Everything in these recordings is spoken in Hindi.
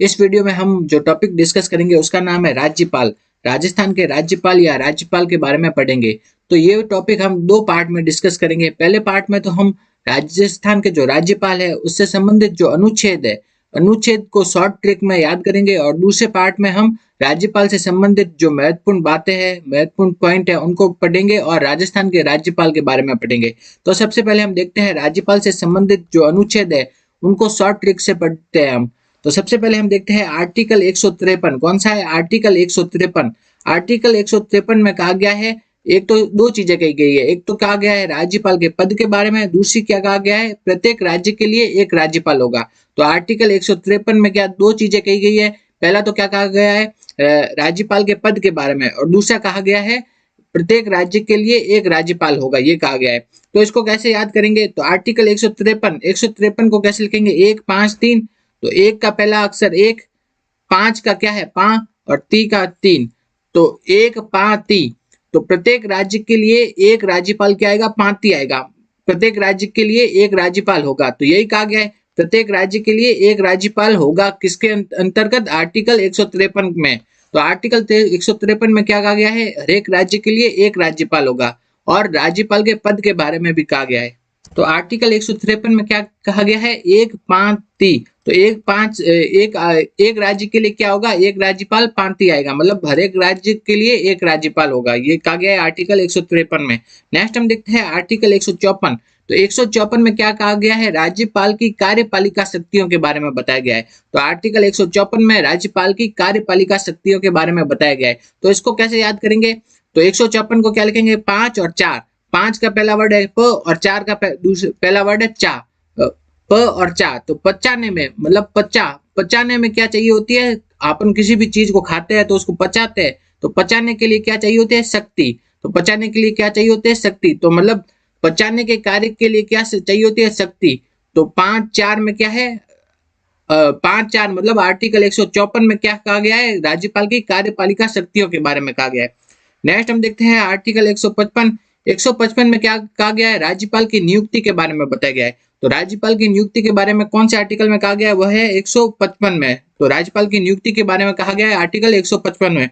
इस वीडियो में हम जो टॉपिक डिस्कस करेंगे उसका नाम है राज्यपाल। राजस्थान के राज्यपाल या राज्यपाल के बारे में पढ़ेंगे। तो ये टॉपिक हम दो पार्ट में डिस्कस करेंगे। पहले पार्ट में तो हम राजस्थान के जो राज्यपाल है उससे संबंधित जो अनुच्छेद है, अनुच्छेद को शॉर्ट ट्रिक में याद करेंगे, और दूसरे पार्ट में हम राज्यपाल से संबंधित जो महत्वपूर्ण बातें हैं, महत्वपूर्ण पॉइंट है, उनको पढ़ेंगे और राजस्थान के राज्यपाल के बारे में पढ़ेंगे। तो सबसे पहले हम देखते हैं राज्यपाल से संबंधित जो अनुच्छेद है उनको शॉर्ट ट्रिक से पढ़ते हैं हम। तो सबसे पहले हम देखते हैं आर्टिकल 153। कौन सा है? आर्टिकल 153। आर्टिकल 153 में कहा गया है, एक तो दो चीजें कही गई है। एक तो कहा गया है राज्यपाल के पद के बारे में, दूसरी क्या कहा गया है, प्रत्येक राज्य के लिए एक राज्यपाल होगा। तो आर्टिकल 153 में क्या दो चीजें कही गई है? पहला तो क्या कहा गया है, राज्यपाल के पद के बारे में, और दूसरा कहा गया है प्रत्येक राज्य के लिए एक राज्यपाल होगा, ये कहा गया है। तो इसको कैसे याद करेंगे? तो आर्टिकल 153 को कैसे लिखेंगे? 1 5 3। तो एक का पहला अक्षर एक, पांच का क्या है पा, और ती का तीन। तो एक पा ती। तो प्रत्येक राज्य के लिए एक राज्यपाल क्या आएगा? पांति आएगा। प्रत्येक राज्य के लिए एक राज्यपाल होगा। तो यही कहा गया है, प्रत्येक राज्य के लिए एक राज्यपाल होगा। किसके अंतर्गत? आर्टिकल 153 में। तो आर्टिकल 153 में क्या कहा गया है? हर एक राज्य के लिए एक राज्यपाल होगा, और राज्यपाल के पद के बारे में भी कहा गया है। तो आर्टिकल 153 में क्या कहा गया है? एक पांति। तो एक राज्य के लिए क्या होगा? एक राज्यपाल पांति आएगा, मतलब हर एक राज्य के लिए एक राज्यपाल होगा, ये कहा गया है आर्टिकल 153 में। नेक्स्ट हम देखते हैं आर्टिकल 154। तो 154 में क्या कहा गया है? राज्यपाल की कार्यपालिका शक्तियों के बारे में बताया गया है। तो आर्टिकल 154 में राज्यपाल की कार्यपालिका शक्तियों के बारे में बताया गया है। तो इसको कैसे याद करेंगे? तो 154 को क्या लिखेंगे? 5 और 4। 5 का पहला वर्ड है प, और 4 का पहला वर्ड है चा, प और चा। तो पचाने में, मतलब पचाने में क्या चाहिए होती है? अपन किसी भी चीज को खाते हैं तो उसको पचाते हैं, तो पचाने के लिए क्या चाहिए होती है? शक्ति। तो पचाने के लिए क्या चाहिए होती है? शक्ति। तो मतलब पचाने के कार्य के लिए क्या चाहिए होती है? शक्ति। तो 5 4 में क्या है? 5 4 मतलब आर्टिकल 154 में क्या कहा गया है? राज्यपाल की कार्यपालिका शक्तियों के बारे में कहा गया है। नेक्स्ट हम देखते हैं आर्टिकल 155। 155 में क्या कहा गया है? राज्यपाल की नियुक्ति के बारे में बताया गया है। तो राज्यपाल की नियुक्ति के बारे में कौन से आर्टिकल में कहा गया है? वह है 155 में। तो राज्यपाल की नियुक्ति के बारे में कहा गया है आर्टिकल 155 में।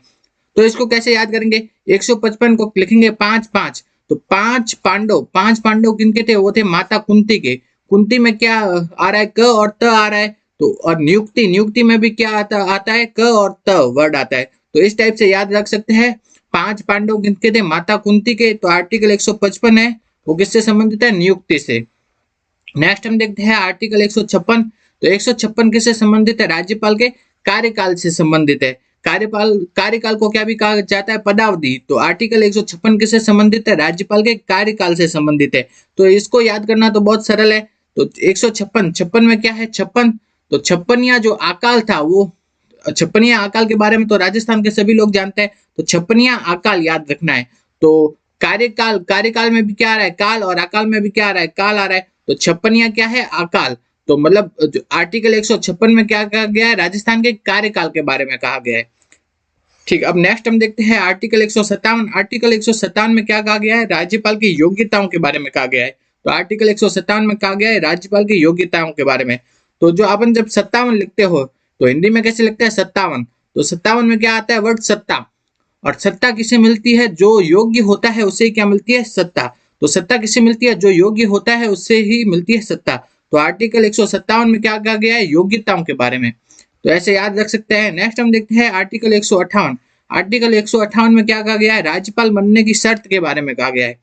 तो इसको कैसे याद करेंगे? 155 को लिखेंगे 5 5। तो पांच पांडव किनके थे? वो थे माता कुंती के। कुंती में क्या आ रहा है? क और त आ रहा है। तो और नियुक्ति में भी क्या आता है? क और त वर्ड आता है। तो इस टाइप से याद रख सकते हैं। 5 पांडव किनके थे? माता कुंती के। तो आर्टिकल 155 है वो किससे संबंधित है? नियुक्ति से। नेक्स्ट हम देखते हैं आर्टिकल 156। तो 156 किससे संबंधित है? राज्यपाल के कार्यकाल से संबंधित है। कार्यकाल को क्या भी कहा जाता है? पदावधि। तो आर्टिकल 156 किससे संबंधित है? राज्यपाल के कार्यकाल से संबंधित है। तो इसको याद करना तो बहुत सरल है। तो 156 में क्या है? 56। तो छप्पनिया जो अकाल था, वो छप्पनिया अकाल के बारे में तो राजस्थान के सभी लोग जानते हैं। तो छप्पनिया अकाल याद रखना है। तो कार्यकाल में भी क्या आ रहा है? काल, और अकाल में भी क्या आ रहा है? काल आ रहा है। तो छप्पनिया क्या है? अकाल। तो मतलब आर्टिकल 156 में क्या कहा गया है? राजस्थान के कार्यकाल के बारे में कहा गया है। ठीक, अब नेक्स्ट हम देखते हैं आर्टिकल 157। आर्टिकल 157 में क्या कहा गया है? राज्यपाल की योग्यताओं के बारे में कहा गया है। तो आर्टिकल 157 में कहा गया है राज्यपाल की योग्यताओं के बारे में। तो जो अपन जब 57 लिखते हो तो हिंदी में कैसे लिखते हैं? 57। तो 57 में क्या आता है? वर्ड सत्ता। और सत्ता किसे मिलती है? जो योग्य होता है उसे क्या मिलती है? सत्ता। तो सत्ता किसे मिलती है? जो योग्य होता है उससे ही मिलती है सत्ता। तो आर्टिकल 157 में क्या कहा गया है? योग्यताओं के बारे में। तो ऐसे याद रख सकते हैं। नेक्स्ट हम देखते हैं आर्टिकल 158। आर्टिकल 158 में क्या कहा गया है? राज्यपाल बनने की शर्त के बारे में कहा गया है।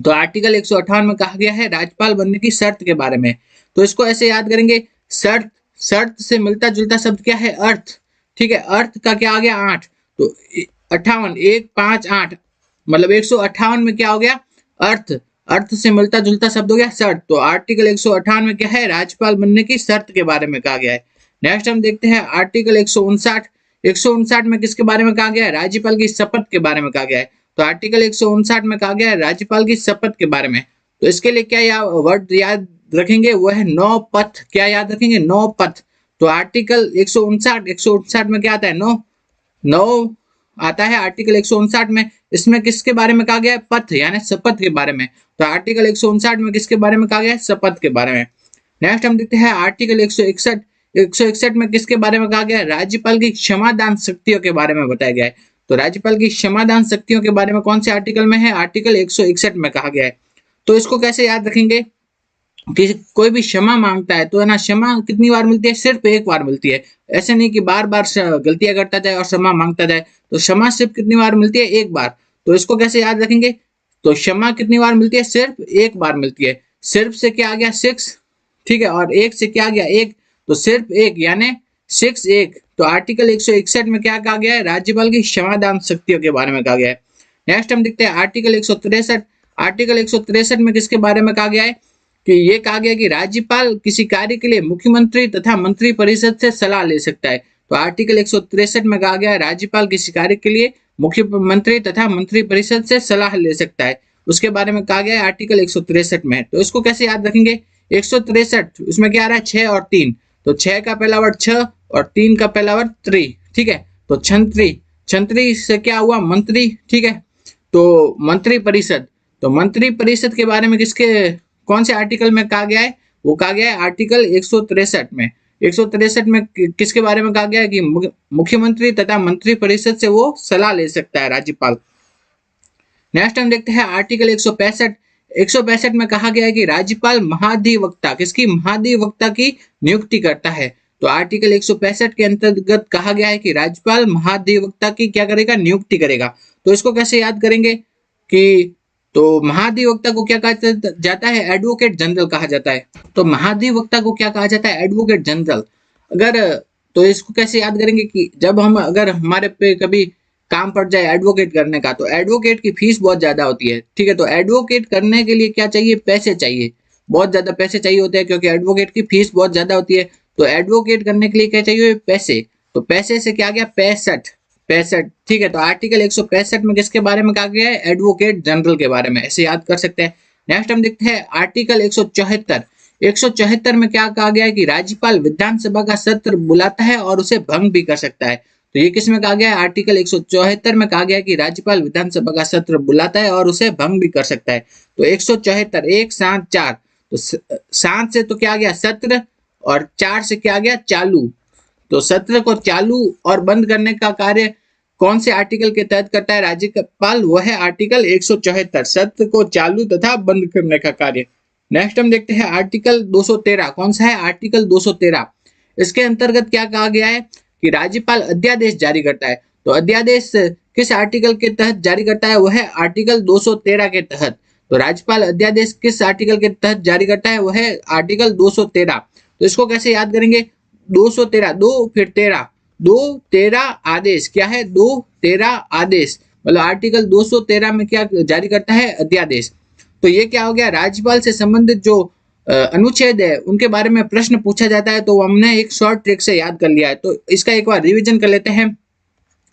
तो आर्टिकल 158 में कहा गया है राज्यपाल बनने की शर्त के बारे में। तो इसको ऐसे याद करेंगे, शर्त, शर्त से मिलता जुलता शब्द क्या है? अर्थ। ठीक है, अर्थ का क्या आ गया? 8। तो 58, 1 5 8, मतलब 158 में क्या हो गया? अर्थ। अर्थ से मिलता जुलता शब्द हो गया शर्त। तो आर्टिकल 158 में क्या है? राज्यपाल बनने की शर्त के बारे में कहा गया है। नेक्स्ट हम देखते हैं आर्टिकल 159। 159 में किसके बारे में कहा गया है? राज्यपाल की शपथ के बारे में कहा गया है। तो आर्टिकल 159 में कहा गया है राज्यपाल की शपथ के बारे में। तो इसके लिए क्या वर्ड याद रखेंगे? वो है नौ पथ। क्या याद रखेंगे? नौ पथ। तो आर्टिकल 159 में क्या आता है? नौ आता है आर्टिकल 159 में। इसमें किसके बारे में कहा गया है? पथ, यानी शपथ के बारे में। तो आर्टिकल 159 में किसके बारे में कहा गया है? शपथ के बारे में। नेक्स्ट हम देखते हैं आर्टिकल 161। 161 में किसके बारे में कहा गया है? राज्यपाल की क्षमादान शक्तियों के बारे में बताया गया है। तो राज्यपाल की क्षमादान शक्तियों के बारे में कौन से आर्टिकल में है? आर्टिकल 161 में कहा गया है। तो इसको कैसे याद रखेंगे कि कोई भी क्षमा मांगता है तो है ना, क्षमा कितनी बार मिलती है? सिर्फ एक बार मिलती है। ऐसे नहीं कि बार बार गलतियां करता जाए और क्षमा मांगता जाए। तो क्षमा सिर्फ कितनी बार मिलती है? एक बार। तो इसको कैसे याद रखेंगे? तो क्षमा कितनी बार मिलती है? सिर्फ एक बार मिलती है। सिर्फ से क्या आ गया? 6, ठीक है, और एक से क्या आ गया? एक। तो सिर्फ एक यानी 6 एक। तो आर्टिकल 161 में क्या कहा गया है? राज्यपाल की क्षमादान शक्तियों के बारे में कहा गया है। नेक्स्ट हम देखते हैं आर्टिकल 163। आर्टिकल 163 में किसके बारे में कहा गया है? कि ये कहा गया कि राज्यपाल किसी कार्य के लिए मुख्यमंत्री तथा मंत्री परिषद से सलाह ले सकता है। तो आर्टिकल 163 में कहा गया है राज्यपाल किसी कार्य के लिए मुख्यमंत्री तथा मंत्री परिषद से सलाह ले सकता है, उसके बारे में कहा गया है आर्टिकल 163 में। तो इसको कैसे याद रखेंगे? 163 उसमें क्या आ रहा है? 6 और 3। तो 6 का पहला वर्ड 6 और 3 का पहला वर्ड 3, ठीक है। तो छंत्री, छंत्री से क्या हुआ? मंत्री, ठीक है। तो मंत्री परिषद, तो मंत्री परिषद के बारे में किसके कौन से आर्टिकल में कहा गया है? वो कहा गया है आर्टिकल 163 में। 163 में किसके बारे में कहा गया है? कि मुख्यमंत्री तथा मंत्री परिषद से वो सलाह ले सकता है राज्यपाल। नेक्स्ट हम देखते हैं आर्टिकल 165। 165 में कहा गया है कि राज्यपाल महाधिवक्ता, किसकी? महाधिवक्ता की नियुक्ति करता है। तो आर्टिकल 165 के अंतर्गत कहा गया है कि राज्यपाल महाधिवक्ता की क्या करेगा? नियुक्ति करेगा। तो इसको कैसे याद करेंगे कि तो महाधिवक्ता को क्या कहा जाता है? एडवोकेट जनरल कहा जाता है। तो महाधिवक्ता को क्या कहा जाता है? Advocate general. अगर तो इसको कैसे याद करेंगे कि जब हम अगर हमारे पे कभी काम पड़ जाए एडवोकेट करने का, तो एडवोकेट की फीस बहुत ज्यादा होती है, ठीक है। तो एडवोकेट करने के लिए क्या चाहिए? पैसे चाहिए, बहुत ज्यादा पैसे चाहिए होते हैं, क्योंकि एडवोकेट की फीस बहुत ज्यादा होती है। तो एडवोकेट करने के लिए क्या चाहिए? पैसे। तो पैसे से क्या गया? 65, ठीक है। तो आर्टिकल 165 में किसके बारे में कहा गया है? एडवोकेट जनरल के बारे में, ऐसे याद कर सकते हैं। नेक्स्ट हम देखते हैं आर्टिकल 174। 174 में क्या कहा गया है? कि राज्यपाल विधानसभा का सत्र बुलाता है और उसे भंग भी कर सकता है। तो ये किस में कहा गया है? आर्टिकल 174 में कहा गया है कि राज्यपाल विधानसभा का सत्र बुलाता है और उसे भंग भी कर सकता है। तो 174 1 7 4, तो 7 से तो क्या आ गया? सत्र, और 4 से क्या आ गया? चालू। तो सत्र को चालू और बंद करने का कार्य कौन से आर्टिकल के तहत करता है राज्यपाल? वह है आर्टिकल 174, सत्र को चालू तथा बंद करने का कार्य। नेक्स्ट हम देखते हैं आर्टिकल 213। कौन सा है? आर्टिकल 213। इसके अंतर्गत क्या कहा गया है? कि राज्यपाल अध्यादेश जारी करता है। तो अध्यादेश किस आर्टिकल के तहत जारी करता है? वह है आर्टिकल 213 के तहत। तो राज्यपाल अध्यादेश किस आर्टिकल के तहत जारी करता है? वह है आर्टिकल 213। तो इसको कैसे याद करेंगे? 213, 2 फिर 13, 213 आदेश। क्या है? 213 आदेश, मतलब आर्टिकल 213 में क्या जारी करता है? अध्यादेश। तो ये क्या हो गया? राज्यपाल से संबंधित जो अनुच्छेद है उनके बारे में प्रश्न पूछा जाता है, तो हमने एक शॉर्ट ट्रिक से याद कर लिया है। तो इसका एक बार रिवीजन कर लेते हैं।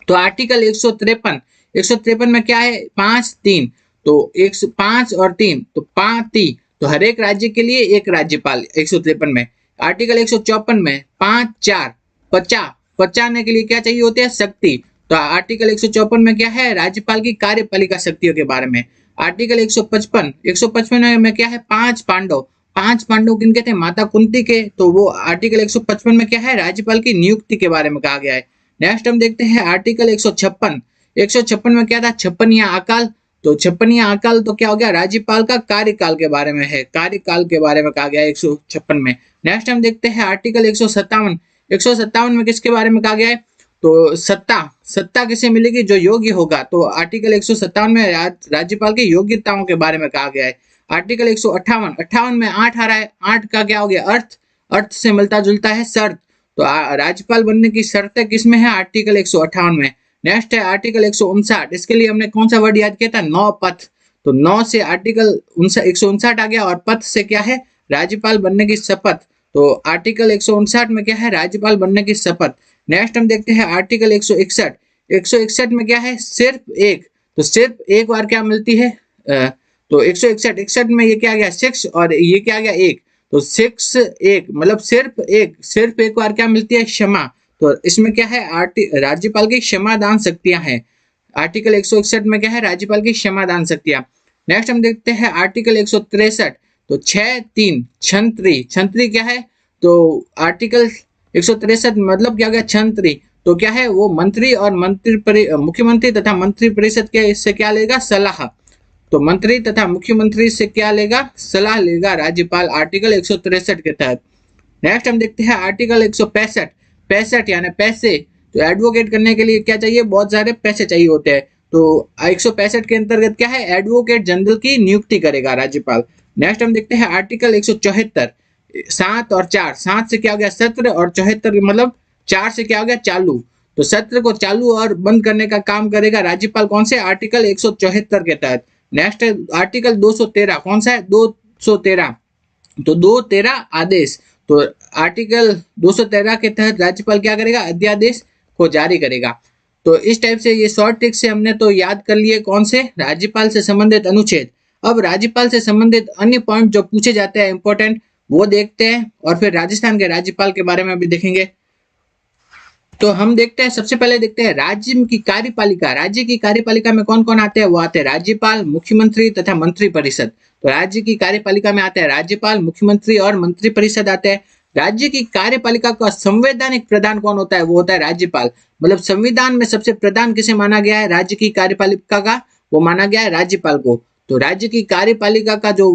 तो आर्टिकल 153 में क्या है? 5 3। तो 105 और 3, तो 5 3। तो हर एक राज्य के लिए एक राज्यपाल 153 में। आर्टिकल 154 में 5 4 50, बचाने के लिए क्या चाहिए होते हैं? शक्ति। तो आर्टिकल 154 में क्या है? राज्यपाल की कार्यपालिका शक्तियों के बारे में। आर्टिकल 155 में क्या है? 5 पांडव। 5 पांडव किनके थे? माता कुंती के। तो वो आर्टिकल 155 में क्या है? राज्यपाल की नियुक्ति के बारे में कहा गया है। नेक्स्ट हम देखते हैं आर्टिकल 156। 156 में क्या था? 56वां अकाल। तो 56वां अकाल तो क्या हो गया? राज्यपाल का कार्यकाल के बारे में है, कार्यकाल के बारे में कहा गया है 156 में। नेक्स्ट हम देखते हैं आर्टिकल 157। 157 में किसके बारे में कहा गया है? तो सत्ता किसे मिलेगी? जो योग्य होगा। तो आर्टिकल 157 में राज्यपाल की योग्यताओं के बारे में कहा गया है। आर्टिकल 158 में 8 आ रहा है। 8 का क्या हो गया? अर्थ से मिलता जुलता है शर्त। तो राज्यपाल बनने की शर्तें किसमें है? आर्टिकल 158 में। नेक्स्ट है आर्टिकल 159। इसके लिए हमने कौन सा वर्ड याद किया था? 9 पथ। तो 9 से आर्टिकल 159 आ गया, और पथ से क्या है? राज्यपाल बनने की शपथ। तो आर्टिकल 159 में क्या है? राज्यपाल बनने की शपथ। नेक्स्ट हम देखते हैं आर्टिकल 161। 161 में क्या है? सिर्फ एक। तो सिर्फ एक बार क्या मिलती है? तो 161 में ये क्या आ गया? 6, और ये क्या आ गया? 1। तो 6 1 मतलब सिर्फ एक बार क्या मिलती है? क्षमा। तो इसमें क्या है? राज्यपाल की क्षमादान शक्तियां हैं। आर्टिकल 161 में क्या है? राज्यपाल की क्षमादान शक्तियां। नेक्स्ट हम देखते हैं आर्टिकल 163। तो 6 3 छंत्री। छंत्री क्या है? तो आर्टिकल 163 मतलब क्या हो गया छंत्री, तो क्या है वो मंत्री और मुख्यमंत्री तथा मंत्री परिषद के इससे क्या लेगा सलाह, तो मंत्री तथा मुख्यमंत्री से क्या लेगा सलाह लेगा राज्यपाल आर्टिकल 163 के तहत। नेक्स्ट हम देखते हैं आर्टिकल 165, पैंसठ यानी पैसे, तो एडवोकेट करने के लिए क्या चाहिए बहुत सारे पैसे चाहिए होते हैं, तो 165 के अंतर्गत क्या है एडवोकेट जनरल की नियुक्ति करेगा राज्यपाल। नेक्स्ट हम देखते हैं आर्टिकल 174, 7 और 4, 7 से क्या हो गया सत्र और 74 मतलब 4 से क्या हो गया चालू, तो सत्र को चालू और बंद करने का काम करेगा राज्यपाल कौन से आर्टिकल 174 के तहत। नेक्स्ट आर्टिकल 213, कौन सा है 213, तो 213 आदेश, तो आर्टिकल 213 के तहत राज्यपाल क्या करेगा अध्यादेश को जारी करेगा। तो इस टाइप से ये शॉर्ट ट्रिक से हमने तो याद कर लिए कौन से राज्यपाल से संबंधित अनुच्छेद। अब राज्यपाल से संबंधित अन्य पॉइंट जो पूछे जाते हैं इंपॉर्टेंट वो देखते हैं और फिर राजस्थान के राज्यपाल के बारे में भी देखेंगे। तो हम देखते हैं सबसे पहले देखते हैं राज्य की कार्यपालिका, राज्य की कार्यपालिका में कौन कौन आते हैं वो आते हैं राज्यपाल, मुख्यमंत्री तथा मंत्री परिषद। तो राज्य की कार्यपालिका में आते हैं राज्यपाल, मुख्यमंत्री और मंत्री परिषद आते हैं। राज्य की कार्यपालिका का संवैधानिक प्रधान कौन होता है वो होता है राज्यपाल, मतलब संविधान में सबसे प्रधान किसे माना गया है राज्य की कार्यपालिका का, वो माना गया है राज्यपाल को। तो राज्य की कार्यपालिका का जो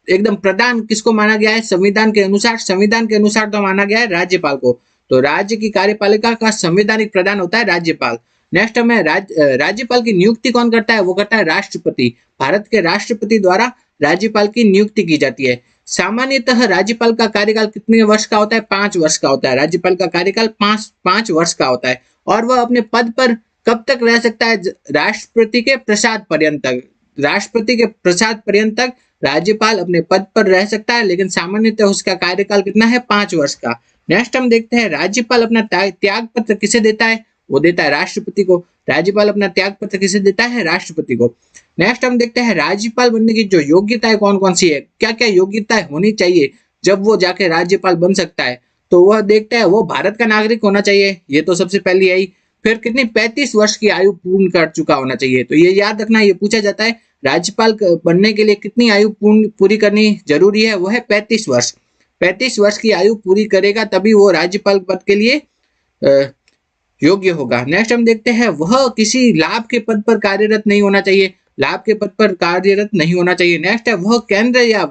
एकदम प्रधान किसको माना गया है संविधान के अनुसार, संविधान के अनुसार तो माना गया है राज्यपाल को। तो राज्य की कार्यपालिका का संवैधानिक प्रधान होता है राज्यपाल। नेक्स्ट हमें राज्यपाल की नियुक्ति कौन करता है वो करता है राष्ट्रपति, भारत के राष्ट्रपति द्वारा राज्यपाल की नियुक्ति की जाती है। सामान्यतः राज्यपाल का कार्यकाल कितने वर्ष का होता है 5 वर्ष का होता है, राज्यपाल का कार्यकाल 5 वर्ष का होता है और वह अपने पद पर कब तक रह सकता है राष्ट्रपति के प्रसाद पर्यंत तक, राष्ट्रपति के प्रसाद पर्यंत तक राज्यपाल अपने पद पर रह सकता है, लेकिन सामान्यतः उसका कार्यकाल कितना है 5 वर्ष का। नेक्स्ट हम देखते हैं राज्यपाल अपना त्याग पत्र किसे देता है वो देता है राष्ट्रपति को, राज्यपाल अपना त्याग पत्र किसे देता है राष्ट्रपति को। नेक्स्ट हम देखते हैं राज्यपाल बनने की जो योग्यताएं कौन कौन सी है, क्या क्या योग्यताएं होनी चाहिए जब वो जाके राज्यपाल बन सकता है, तो वह देखता है वो भारत का नागरिक होना चाहिए, ये तो सबसे पहली आई। फिर कितनी 35 वर्ष की आयु पूर्ण कर चुका होना चाहिए, तो ये याद रखना, ये पूछा जाता है राज्यपाल बनने के लिए कितनी आयु पूरी करनी जरूरी है, वो है 35 वर्ष। 35 वर्ष की आयु पूरी करेगा तभी वो राज्यपाल पद के लिए योग्य होगा। नेक्स्ट हम देखते हैं वह किसी लाभ के पद पर कार्यरत नहीं होना चाहिए, लाभ के पद पर कार्यरत नहीं होना चाहिए। नेक्स्ट है वह केंद्र या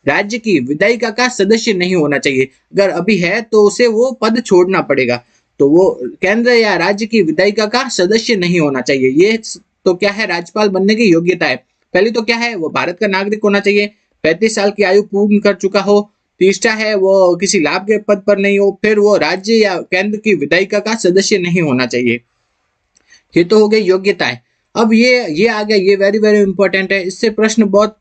राज्य की विधायिका का सदस्य नहीं होना चाहिए, अगर अभी है तो उसे वो पद छोड़ना पड़ेगा, तो वो केंद्र या राज्य की विधायिका का सदस्य नहीं होना चाहिए। ये तो क्या है राज्यपाल बनने की योग्यता है। पहली तो क्या है वो भारत का नागरिक होना चाहिए, 35 साल की आयु पूर्ण कर चुका हो, तीसरा है वो किसी लाभ के पद पर नहीं हो, फिर वो राज्य या केंद्र की विधायिका का सदस्य नहीं होना चाहिए। ये तो हो गई योग्यताएं। अब ये आ गया, ये वेरी वेरी इंपॉर्टेंट है, इससे प्रश्न बहुत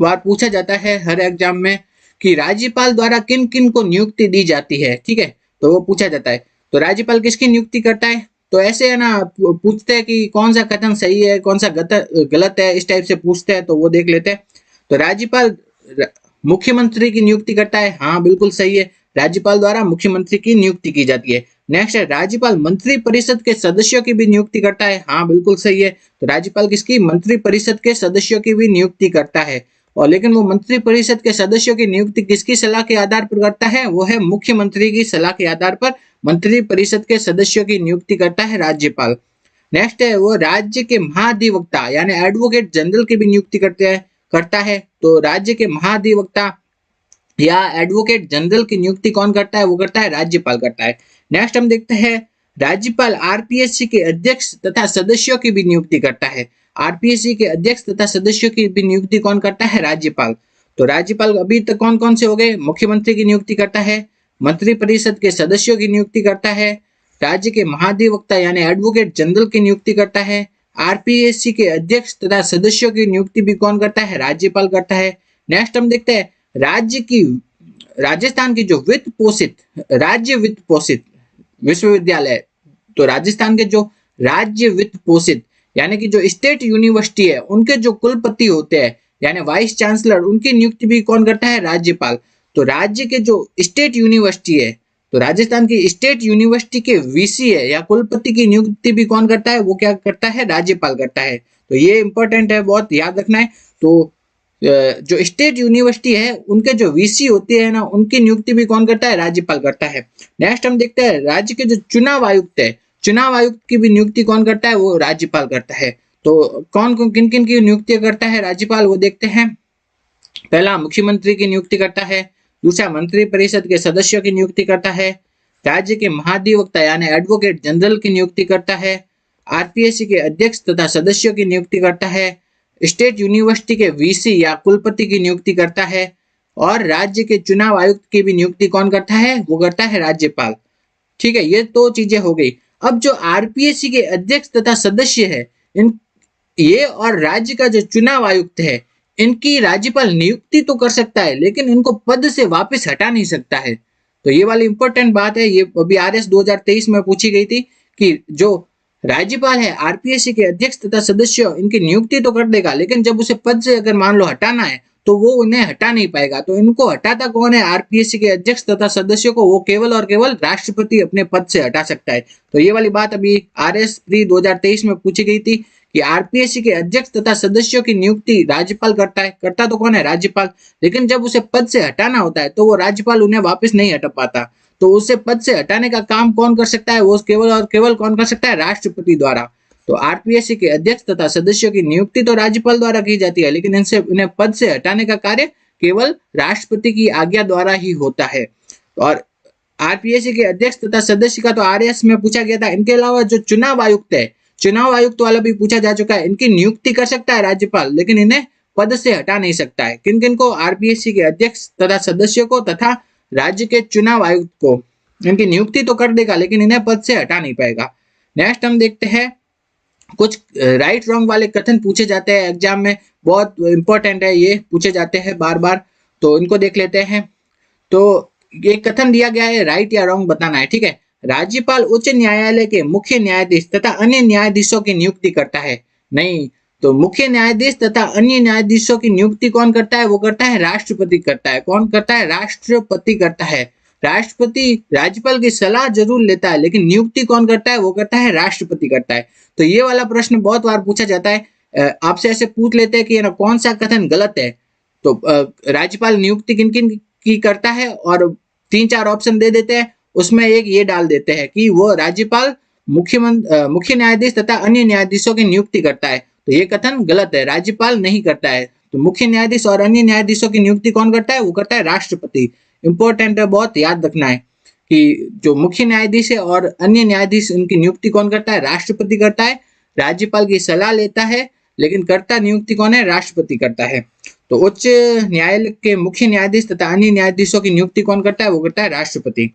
बार पूछा जाता है हर एग्जाम में कि राज्यपाल द्वारा किन किन को नियुक्ति दी जाती है, ठीक है, तो वो पूछा जाता है। तो राज्यपाल किसकी नियुक्ति करता है, तो ऐसे है ना पूछते हैं कि कौन सा कथन सही है कौन सा गलत है, इस टाइप से पूछते हैं, तो वो देख लेते हैं। तो राज्यपाल मुख्यमंत्री की नियुक्ति करता है, हाँ बिल्कुल सही है, राज्यपाल द्वारा मुख्यमंत्री की नियुक्ति की जाती है। नेक्स्ट है राज्यपाल मंत्री परिषद के सदस्यों की भी नियुक्ति करता है, हाँ बिल्कुल सही है, तो राज्यपाल किसकी मंत्री परिषद के सदस्यों की भी नियुक्ति करता है। और लेकिन वो मंत्री परिषद के सदस्यों की नियुक्ति किसकी सलाह के आधार पर करता है, वो है मुख्यमंत्री की सलाह के आधार पर मंत्री परिषद के सदस्यों की नियुक्ति करता है राज्यपाल। नेक्स्ट है वो राज्य के महाधिवक्ता यानी एडवोकेट जनरल की भी नियुक्ति करता है, तो राज्य के महाधिवक्ता या एडवोकेट जनरल की नियुक्ति कौन करता है, वो करता है राज्यपाल करता है। नेक्स्ट हम देखते हैं राज्यपाल आरपीएससी के अध्यक्ष तथा सदस्यों की भी नियुक्ति करता है, आरपीएससी के अध्यक्ष तथा सदस्यों की भी नियुक्ति कौन करता है राज्यपाल। तो राज्यपाल अभी तक कौन कौन से हो गए, मुख्यमंत्री की नियुक्ति करता है, मंत्री परिषद के सदस्यों की नियुक्ति करता है, राज्य के महाधिवक्ता यानी एडवोकेट जनरल की नियुक्ति करता है, आरपीएससी के अध्यक्ष तथा सदस्यों की नियुक्ति भी कौन करता है, राज्यपाल करता है। नेक्स्ट हम देखते हैं राजस्थान की जो राज्य वित्त पोषित विश्वविद्यालय, तो राजस्थान के जो राज्य वित्त पोषित यानी कि जो स्टेट यूनिवर्सिटी है उनके जो कुलपति होते हैं यानी वाइस चांसलर, उनकी नियुक्ति भी कौन करता है, राज्यपाल। तो राज्य के जो स्टेट यूनिवर्सिटी है, तो राजस्थान की स्टेट यूनिवर्सिटी के वीसी है या कुलपति की नियुक्ति भी कौन करता है, वो क्या करता है, राज्यपाल करता है। तो ये इंपॉर्टेंट है, बहुत याद रखना है। तो जो स्टेट यूनिवर्सिटी है उनके जो वीसी होते हैं ना, उनकी नियुक्ति भी कौन करता है? राज्यपाल करता है। नेक्स्ट हम देखते हैं राज्य के जो चुनाव आयुक्त है, चुनाव आयुक्त की भी नियुक्ति कौन करता है? वो राज्यपाल करता है। तो कौन कौन किन किन की नियुक्ति करता है राज्यपाल, वो देखते हैं। पहला, मुख्यमंत्री की नियुक्ति करता है। दूसरा, मंत्री परिषद के सदस्यों की नियुक्ति करता है। राज्य के महाधिवक्ता यानी एडवोकेट जनरल की नियुक्ति करता है। आरपीएससी के अध्यक्ष तथा सदस्यों की नियुक्ति करता है। स्टेट यूनिवर्सिटी के वीसी या कुलपति की नियुक्ति करता है। और राज्य के चुनाव आयुक्त की भी नियुक्ति कौन करता है? वो करता है राज्यपाल। ठीक है, ये तो चीजें हो गई। अब जो आरपीएससी के अध्यक्ष तथा सदस्य है, इन ये और राज्य का जो चुनाव आयुक्त है, इनकी राज्यपाल नियुक्ति तो कर सकता है, लेकिन इनको पद से वापस हटा नहीं सकता है। तो ये वाली इंपॉर्टेंट बात है, ये अभी आरएस 2023 में पूछी गई थी कि जो राज्यपाल है आरपीएससी के अध्यक्ष तथा सदस्य इनकी नियुक्ति तो कर देगा, लेकिन जब उसे पद से अगर मान लो हटाना है तो वो उन्हें हटा नहीं पाएगा। तो इनको हटाता कौन है? आरपीएससी के अध्यक्ष तथा सदस्यों को वो केवल और केवल राष्ट्रपति अपने पद से हटा सकता है। तो ये वाली बात अभी आरएस प्री 2023 में पूछी गई थी कि आरपीएससी के अध्यक्ष तथा सदस्यों की नियुक्ति राज्यपाल करता है। करता तो कौन है? राज्यपाल। लेकिन जब उसे पद से हटाना होता है तो वो राज्यपाल उन्हें वापस नहीं हटा पाता। तो उसे पद से हटाने का काम कौन कर सकता है? वो केवल और केवल कौन कर सकता है? राष्ट्रपति द्वारा। तो आरपीएससी के अध्यक्ष तथा सदस्यों की नियुक्ति तो राज्यपाल द्वारा की जाती है, लेकिन इनसे उन्हें पद से हटाने का कार्य केवल राष्ट्रपति की आज्ञा द्वारा ही होता है। और आरपीएससी के अध्यक्ष तथा सदस्य का तो आरएस में पूछा गया था। इनके अलावा जो चुनाव आयुक्त है, चुनाव आयुक्त वाला भी पूछा जा चुका है। इनकी नियुक्ति कर सकता है राज्यपाल, लेकिन इन्हें पद से हटा नहीं सकता है। किन किन को? आरपीएससी के अध्यक्ष तथा सदस्यों को तथा राज्य के चुनाव आयुक्त को। इनकी नियुक्ति तो कर देगा, लेकिन इन्हें पद से हटा नहीं पाएगा। नेक्स्ट हम देखते हैं, कुछ राइट रॉन्ग वाले कथन पूछे जाते हैं एग्जाम में, बहुत इंपॉर्टेंट है, ये पूछे जाते हैं बार बार, तो इनको देख लेते हैं। तो ये कथन दिया गया है, राइट या रॉन्ग बताना है। ठीक है, राज्यपाल उच्च न्यायालय के मुख्य न्यायाधीश तथा अन्य न्यायाधीशों की नियुक्ति करता है। नहीं, तो मुख्य न्यायाधीश तथा अन्य न्यायाधीशों की नियुक्ति कौन करता है? वो करता है राष्ट्रपति करता है। कौन करता है? राष्ट्रपति करता है। राष्ट्रपति राज्यपाल की सलाह जरूर लेता है, लेकिन नियुक्ति कौन करता है? वो करता है राष्ट्रपति करता है। तो ये वाला प्रश्न बहुत बार पूछा जाता है। आपसे ऐसे पूछ लेते हैं कि ना कौन सा कथन गलत है। तो राज्यपाल नियुक्ति किन किन की करता है, और 3-4 ऑप्शन दे देते हैं, उसमें एक ये डाल देते हैं कि वो राज्यपाल मुख्य न्यायाधीश तथा अन्य न्यायाधीशों की नियुक्ति करता है। तो ये कथन गलत है, राज्यपाल नहीं करता है। तो मुख्य न्यायाधीश और अन्य न्यायाधीशों की नियुक्ति कौन करता है? वो करता है राष्ट्रपति। इंपॉर्टेंट है, बहुत याद रखना है कि जो मुख्य न्यायाधीश है और अन्य न्यायाधीश, उनकी नियुक्ति कौन करता है? राष्ट्रपति करता है। राज्यपाल की सलाह लेता है, लेकिन करता नियुक्ति कौन है? राष्ट्रपति करता है। तो उच्च न्यायालय के मुख्य न्यायाधीश तथा अन्य न्यायाधीशों की नियुक्ति कौन करता है? वो करता है राष्ट्रपति।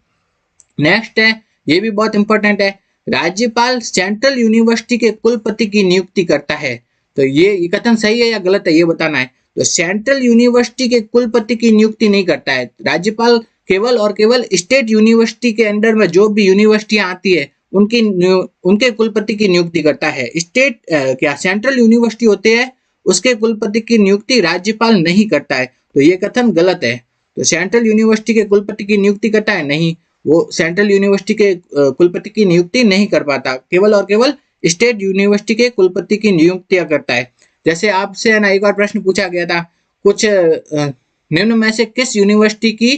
नेक्स्ट है, ये भी बहुत इंपॉर्टेंट है, राज्यपाल सेंट्रल यूनिवर्सिटी के कुलपति की नियुक्ति करता है। तो ये कथन सही है या गलत है, ये बताना है। तो सेंट्रल यूनिवर्सिटी के कुलपति की नियुक्ति नहीं करता है राज्यपाल, केवल और केवल स्टेट यूनिवर्सिटी के अंडर में जो भी यूनिवर्सिटियां आती है उनके कुलपति की नियुक्ति करता है। स्टेट क्या सेंट्रल यूनिवर्सिटी होते हैं, उसके कुलपति की नियुक्ति राज्यपाल नहीं करता है। तो ये कथन गलत है। तो सेंट्रल यूनिवर्सिटी के कुलपति की नियुक्ति करता है? नहीं, वो सेंट्रल यूनिवर्सिटी के कुलपति की नियुक्ति नहीं कर पाता, केवल और केवल स्टेट यूनिवर्सिटी के कुलपति की नियुक्तियां करता है। जैसे आपसे ना एक बार प्रश्न पूछा गया था, कुछ निम्न में से किस यूनिवर्सिटी की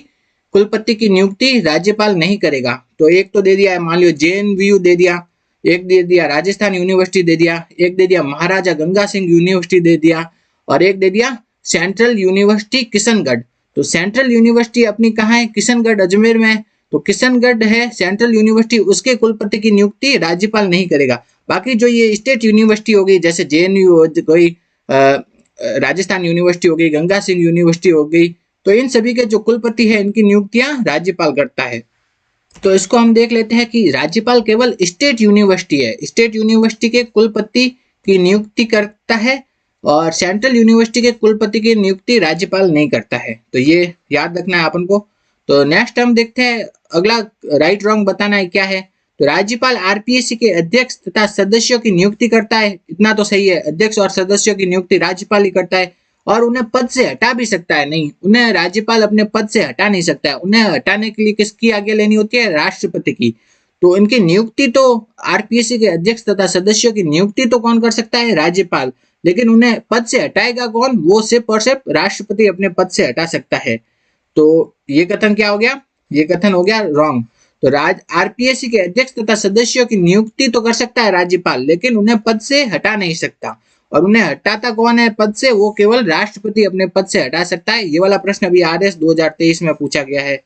कुलपति की नियुक्ति राज्यपाल नहीं करेगा? तो एक तो दे दिया है, मान लो जेएनवीयू दे दिया, एक दे दिया राजस्थान यूनिवर्सिटी दे दिया, एक दे दिया महाराजा गंगा सिंह यूनिवर्सिटी दे दिया, और एक दे दिया सेंट्रल यूनिवर्सिटी किशनगढ़। तो सेंट्रल यूनिवर्सिटी अपनी कहाँ है? किशनगढ़ अजमेर में है। तो किशनगढ़ है सेंट्रल यूनिवर्सिटी, उसके कुलपति की नियुक्ति राज्यपाल नहीं करेगा। बाकी जो ये स्टेट यूनिवर्सिटी हो गई, जैसे जेएनयू हो गई, राजस्थान यूनिवर्सिटी हो गई, गंगा सिंह यूनिवर्सिटी हो गई, तो इन सभी के जो कुलपति है इनकी नियुक्तियां राज्यपाल करता है। तो इसको हम देख लेते हैं कि राज्यपाल केवल स्टेट यूनिवर्सिटी है, स्टेट यूनिवर्सिटी के कुलपति की नियुक्ति करता है, और सेंट्रल यूनिवर्सिटी के कुलपति की नियुक्ति राज्यपाल नहीं करता है। तो ये याद रखना है अपन को। तो नेक्स्ट हम देखते हैं, अगला राइट रॉन्ग बताना है क्या है। तो राज्यपाल आरपीएससी के अध्यक्ष तथा सदस्यों की नियुक्ति करता है, इतना तो सही है, अध्यक्ष और सदस्यों की नियुक्ति राज्यपाल ही करता है, और उन्हें पद से हटा भी सकता है। नहीं, उन्हें राज्यपाल अपने पद से हटा नहीं सकता है, उन्हें हटाने के लिए किसकी आज्ञा लेनी होती है? राष्ट्रपति की। तो इनकी नियुक्ति तो आरपीएससी के अध्यक्ष तथा सदस्यों की नियुक्ति तो कौन कर सकता है? राज्यपाल। लेकिन उन्हें पद से हटाएगा कौन? वो सिर्फ और सिर्फ राष्ट्रपति अपने पद से हटा सकता है। तो ये कथन क्या हो गया? ये कथन हो गया रॉन्ग। तो आरपीएससी के अध्यक्ष तथा सदस्यों की नियुक्ति तो कर सकता है राज्यपाल, लेकिन उन्हें पद से हटा नहीं सकता। और उन्हें हटाता कौन है पद से? वो केवल राष्ट्रपति अपने पद से हटा सकता है। ये वाला प्रश्न अभी आरएस 2023 में पूछा गया है,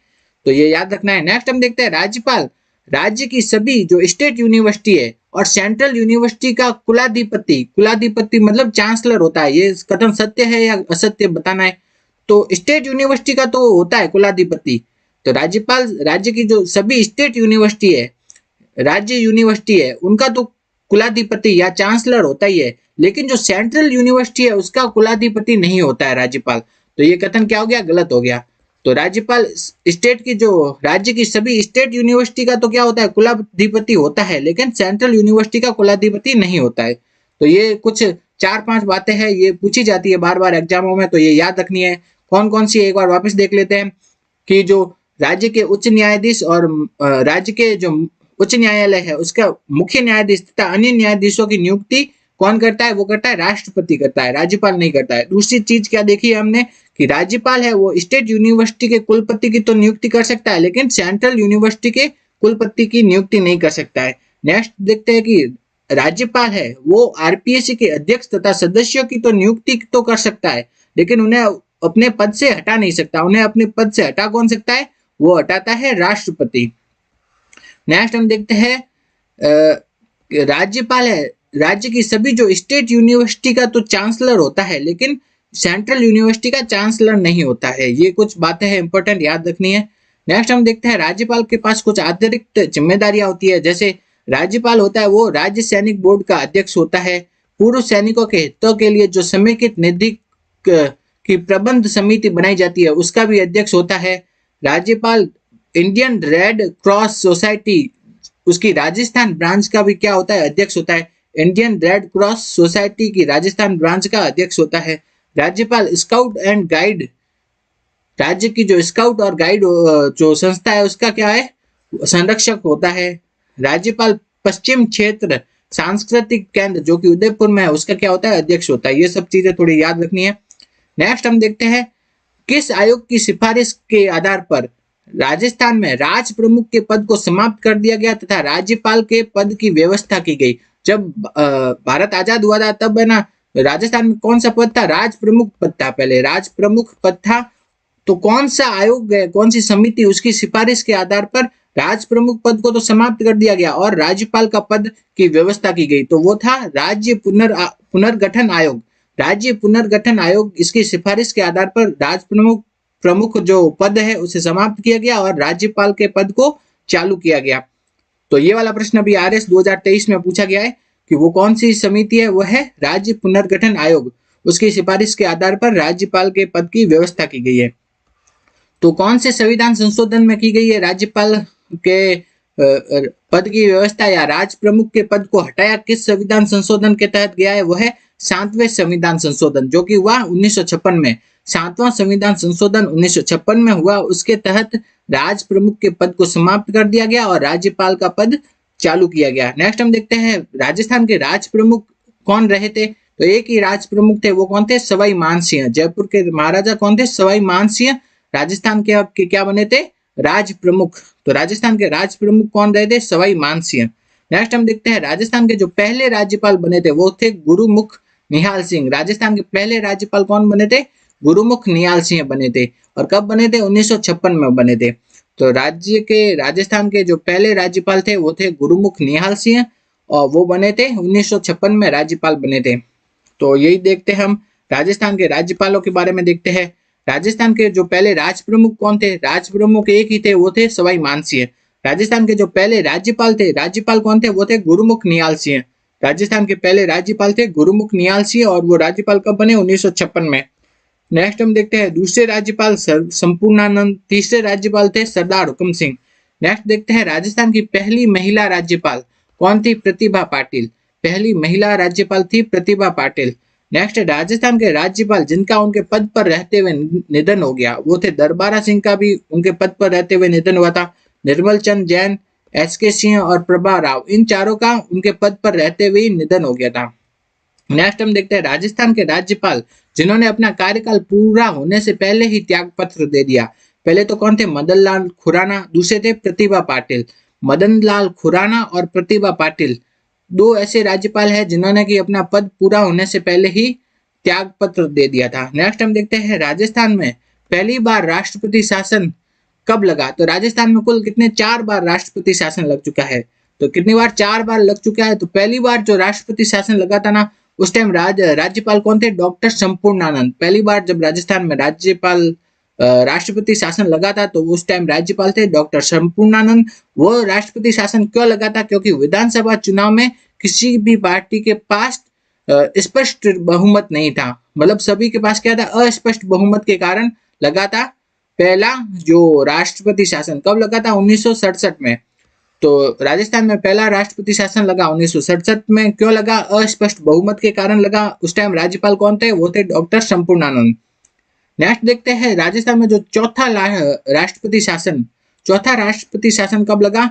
तो ये याद रखना है। नेक्स्ट हम देखते हैं, राज्यपाल राज्य की सभी जो स्टेट यूनिवर्सिटी है और सेंट्रल यूनिवर्सिटी का कुलाधिपति, कुलाधिपति मतलब चांसलर होता है। ये कथन सत्य है या असत्य बताना है। तो स्टेट यूनिवर्सिटी का तो होता है कुलाधिपति, तो राज्यपाल राज्य की जो सभी स्टेट यूनिवर्सिटी है, राज्य यूनिवर्सिटी है, उनका तो कुलाधिपति या चांसलर होता ही है, लेकिन जो सेंट्रल यूनिवर्सिटी है उसका कुलाधिपति नहीं होता है राज्यपाल। तो ये कथन क्या हो गया? गलत हो गया। तो राज्यपाल स्टेट की जो राज्य की सभी स्टेट यूनिवर्सिटी का तो क्या होता है? कुलाधिपति होता है, लेकिन सेंट्रल यूनिवर्सिटी का कुलाधिपति नहीं होता है। तो ये कुछ 4-5 बातें हैं, ये पूछी जाती है बार बार एग्जामों में, तो ये याद रखनी है। कौन कौन सी एक बार वापस देख लेते हैं कि जो राज्य के उच्च न्यायाधीश और राज्य के जो उच्च न्यायालय है उसका मुख्य न्यायाधीश तथा अन्य न्यायाधीशों की नियुक्ति कौन करता है? वो करता है राष्ट्रपति करता है, राज्यपाल नहीं करता है। दूसरी चीज क्या देखी है हमने कि राज्यपाल है वो स्टेट यूनिवर्सिटी के कुलपति की तो नियुक्ति कर सकता है, लेकिन सेंट्रल यूनिवर्सिटी के कुलपति की नियुक्ति नहीं कर सकता है। नेक्स्ट देखते हैं कि राज्यपाल है वो आरपीएससी के अध्यक्ष तथा सदस्यों की तो नियुक्ति तो कर सकता है, लेकिन उन्हें अपने पद से हटा नहीं सकता। उन्हें अपने पद से हटा कौन सकता है? वो हटाता है राष्ट्रपति। नेक्स्ट हम देखते हैं राज्यपाल है राज्य की सभी जो स्टेट यूनिवर्सिटी का तो चांसलर होता है, लेकिन सेंट्रल यूनिवर्सिटी का चांसलर नहीं होता है। ये कुछ बातें हैं इंपॉर्टेंट, याद रखनी है। नेक्स्ट हम देखते हैं राज्यपाल के पास कुछ अतिरिक्त जिम्मेदारियां होती है, जैसे राज्यपाल होता है वो राज्य सैनिक बोर्ड का अध्यक्ष होता है। पूर्व सैनिकों के हितों के लिए जो समेकित निधि की प्रबंध समिति बनाई जाती है उसका भी अध्यक्ष होता है। राज्यपाल इंडियन रेड क्रॉस सोसाइटी उसकी राजस्थान ब्रांच का भी क्या होता है? अध्यक्ष होता है। इंडियन रेड क्रॉस सोसाइटी की राजस्थान ब्रांच का अध्यक्ष होता है। राज्यपाल स्काउट एंड गाइड राज्य की जो स्काउट और गाइड जो संस्था है उसका क्या है? संरक्षक होता है। राज्यपाल पश्चिम क्षेत्र सांस्कृतिक केंद्र जो कि उदयपुर में है उसका क्या होता है? अध्यक्ष होता है। ये सब चीजें थोड़ी याद रखनी है। नेक्स्ट हम देखते हैं किस आयोग की सिफारिश के आधार पर राजस्थान में राज प्रमुख के पद को समाप्त कर दिया गया तथा राज्यपाल के पद की व्यवस्था की गई। जब भारत आजाद हुआ था तब है ना राजस्थान में कौन सा पद था? राज प्रमुख पद था, पहले राज प्रमुख पद था। तो कौन सा आयोग है, कौन सी समिति, उसकी सिफारिश के आधार पर राज प्रमुख पद को तो समाप्त कर दिया गया और राज्यपाल का पद की व्यवस्था की गई। तो वो था राज्य पुनर्गठन आयोग। राज्य पुनर्गठन आयोग, इसकी सिफारिश के आधार पर राज प्रमुख जो पद है उसे समाप्त किया गया और राज्यपाल के पद को चालू किया गया। तो ये वाला प्रश्न अभी आरएस 2023 में पूछा गया है कि वो कौन सी समिति है? वो है राज्य पुनर्गठन आयोग। उसकी सिफारिश के आधार पर राज्यपाल के पद की व्यवस्था की गई है। तो कौन से संविधान संशोधन में की गई है राज्यपाल के पद की व्यवस्था या राज प्रमुख के पद को हटाया? किस संविधान संशोधन के तहत गया है? वो है 7वें संविधान संशोधन जो कि हुआ 1956 में। 7वां संविधान संशोधन 1956 में हुआ, उसके तहत राज प्रमुख के पद को समाप्त कर दिया गया और राज्यपाल का पद चालू किया गया। नेक्स्ट हम देखते हैं राजस्थान के राज प्रमुख कौन रहे थे? तो एक ही राज प्रमुख थे, वो कौन थे? सवाई मानसिंह। जयपुर के महाराजा कौन थे? सवाई मानसिंह राजस्थान के क्या बने थे? राज प्रमुख। तो राजस्थान के राज प्रमुख कौन रहे थे? सवाई मानसिंह। नेक्स्ट हम देखते हैं राजस्थान के जो पहले राज्यपाल बने थे वो थे गुरुमुख निहाल सिंह। राजस्थान के पहले राज्यपाल कौन बने थे? गुरुमुख निहाल सिंह बने थे। और कब बने थे? 1956 में बने थे। तो राजस्थान के जो पहले राज्यपाल थे वो थे गुरुमुख निहाल सिंह और वो बने थे 1956 में राज्यपाल बने थे। तो यही देखते हैं हम राजस्थान के राज्यपालों के बारे में देखते हैं। राजस्थान के जो पहले राज प्रमुख कौन थे? राज प्रमुख एक ही थे, वो थे सवाई मानसिंह। राजस्थान के जो पहले राज्यपाल थे, राज्यपाल कौन थे? वो थे गुरुमुख निहाल सिंह। राजस्थान के पहले राज्यपाल थे गुरुमुख निहाल सिंह और वो राज्यपाल कब बने? 1956 में। नेक्स्ट हम देखते हैं दूसरे राज्यपाल संपूर्णानंद। तीसरे राज्यपाल थे सरदार हुक्म सिंह। नेक्स्ट देखते हैं राजस्थान की पहली महिला राज्यपाल कौन थी? प्रतिभा पाटिल। पहली महिला राज्यपाल थी प्रतिभा पाटिल। नेक्स्ट राजस्थान के राज्यपाल जिनका उनके पद पर रहते हुए निधन हो गया वो थे दरबारा सिंह का भी उनके पद पर रहते हुए निधन हुआ था। निर्मल चंद जैन, एस के सिंह और प्रभा राव, इन चारों का उनके पद पर रहते हुए निधन हो गया था। नेक्स्ट हम देखते हैं राजस्थान के राज्यपाल जिन्होंने अपना कार्यकाल पूरा होने से पहले ही त्याग पत्र दे दिया। पहले तो कौन थे? मदन लाल खुराना, दूसरे थे प्रतिभा पाटिल। मदन लाल खुराना और प्रतिभा पाटिल दो ऐसे राज्यपाल हैं जिन्होंने कि अपना पद पूरा होने से पहले ही त्याग पत्र दे दिया था। नेक्स्ट हम देखते हैं राजस्थान में पहली बार राष्ट्रपति शासन कब लगा? तो राजस्थान में कुल कितने 4 बार राष्ट्रपति शासन लग चुका है। तो कितनी बार? 4 बार लग चुका है। तो पहली बार जो राष्ट्रपति शासन लगा था ना, उस टाइम राज्यपाल कौन थे? डॉक्टर संपूर्णानंद। पहली बार जब राजस्थान में राष्ट्रपति शासन लगा था तो उस टाइम राज्यपाल थे डॉक्टर संपूर्णानंद। वो राष्ट्रपति शासन क्यों लगा था? क्योंकि विधानसभा चुनाव में किसी भी पार्टी के पास स्पष्ट बहुमत नहीं था। मतलब सभी के पास क्या था? अस्पष्ट बहुमत के कारण लगा था पहला जो राष्ट्रपति शासन। कब लगा था? 1967 में। तो राजस्थान में पहला राष्ट्रपति शासन लगा 1967 में। क्यों लगा? अस्पष्ट बहुमत के कारण लगा। उस टाइम राज्यपाल कौन थे? वो थे डॉक्टर संपूर्णानंद। नेक्स्ट देखते हैं राजस्थान में जो चौथा राष्ट्रपति शासन कब लगा?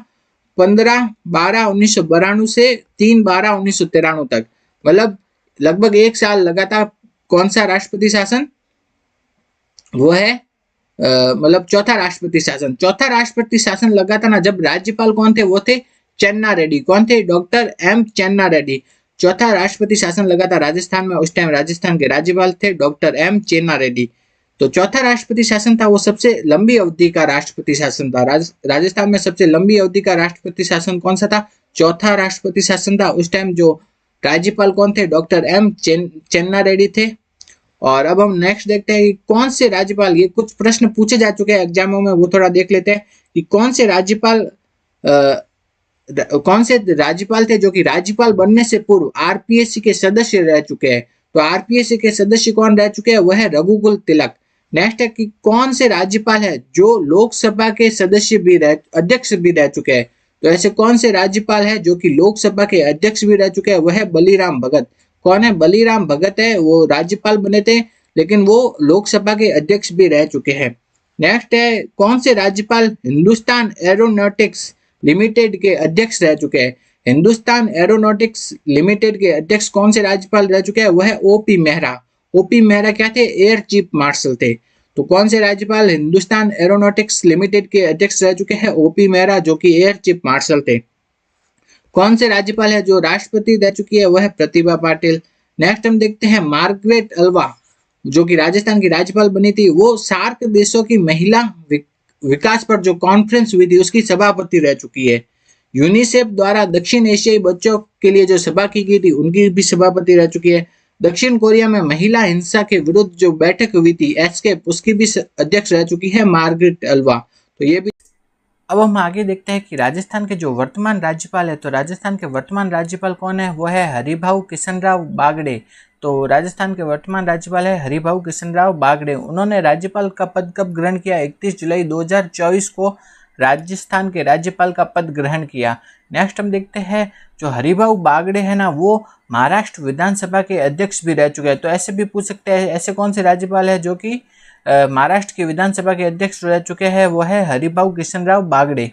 15/12/1992 से 3/12/1993 तक। मतलब लगभग 1 साल लगा था। कौन सा राष्ट्रपति शासन? वो है मतलब चौथा राष्ट्रपति शासन लगा था ना, जब राज्यपाल कौन थे? वो थे चन्ना रेड्डी। कौन थे? डॉक्टर एम चन्ना रेड्डी। चौथा राष्ट्रपति शासन लगा था राजस्थान में। उस टाइम राजस्थान के राज्यपाल थे डॉक्टर एम चन्ना रेड्डी। तो चौथा राष्ट्रपति शासन था वो सबसे लंबी अवधि का राष्ट्रपति शासन था। राजस्थान में सबसे लंबी अवधि का राष्ट्रपति शासन कौन सा था? चौथा राष्ट्रपति शासन था। उस टाइम जो राज्यपाल कौन थे? डॉक्टर एम चन्ना रेड्डी थे। और अब हम नेक्स्ट देखते हैं कि कौन से राज्यपाल, ये कुछ प्रश्न पूछे जा चुके हैं एग्जामों में, वो थोड़ा देख लेते हैं कि कौन से राज्यपाल थे जो कि राज्यपाल बनने से पूर्व आरपीएससी के सदस्य रह चुके हैं। तो आरपीएससी के सदस्य कौन रह चुके हैं? वह है रघुकुल तिलक। नेक्स्ट है कि कौन से राज्यपाल है जो लोकसभा के अध्यक्ष भी रह चुके हैं। तो ऐसे कौन से राज्यपाल है जो कि लोकसभा के अध्यक्ष भी रह चुके हैं? वह है बलीराम भगत। कौन है? बलीराम भगत है। वो राज्यपाल बने थे लेकिन वो लोकसभा के अध्यक्ष भी रह चुके हैं। नेक्स्ट है कौन से राज्यपाल हिंदुस्तान एरोनॉटिक्स लिमिटेड के अध्यक्ष रह चुके हैं। हिंदुस्तान एरोनॉटिक्स लिमिटेड के अध्यक्ष कौन से राज्यपाल रह चुके हैं? वह है ओपी मेहरा। ओपी मेहरा क्या थे? एयर चीफ मार्शल थे। तो कौन से राज्यपाल हिंदुस्तान एरोनॉटिक्स लिमिटेड के अध्यक्ष रह चुके हैं? ओपी मेहरा, जो कि एयर चीफ मार्शल थे। कौन से राज्यपाल है जो राष्ट्रपति रह चुकी है? वह है प्रतिभा पाटिल। नेक्स्ट हम देखते हैं मार्गरेट अल्वा, जो कि राजस्थान की राज्यपाल बनी थी। वो सार्क देशों की महिला विकास पर जो कॉन्फ्रेंस हुई थी उसकी सभापति रह चुकी है। यूनिसेफ द्वारा दक्षिण एशियाई बच्चों के लिए जो सभा की गई थी उनकी भी सभापति रह चुकी है। दक्षिण कोरिया में महिला हिंसा के विरुद्ध जो बैठक हुई थी एस्केप, उसकी भी अध्यक्ष रह चुकी है मार्गरेट अल्वा। तो ये भी। अब हम आगे देखते हैं कि राजस्थान के जो वर्तमान राज्यपाल है, तो राजस्थान के वर्तमान राज्यपाल कौन है? वो है हरिभाऊ किशनराव बागड़े। तो राजस्थान के वर्तमान राज्यपाल है हरिभाऊ किशनराव बागड़े। उन्होंने राज्यपाल का पद कब ग्रहण किया? 31 जुलाई 2024 को राजस्थान के राज्यपाल का पद ग्रहण किया। नेक्स्ट हम देखते हैं जो हरिभाऊ बागड़े है ना, वो महाराष्ट्र विधानसभा के अध्यक्ष भी रह चुके हैं। तो ऐसे भी पूछ सकते हैं, ऐसे कौन से राज्यपाल है जो कि महाराष्ट्र की विधानसभा के अध्यक्ष रह चुके हैं? वो है हरिभाऊ किशनराव बागड़े।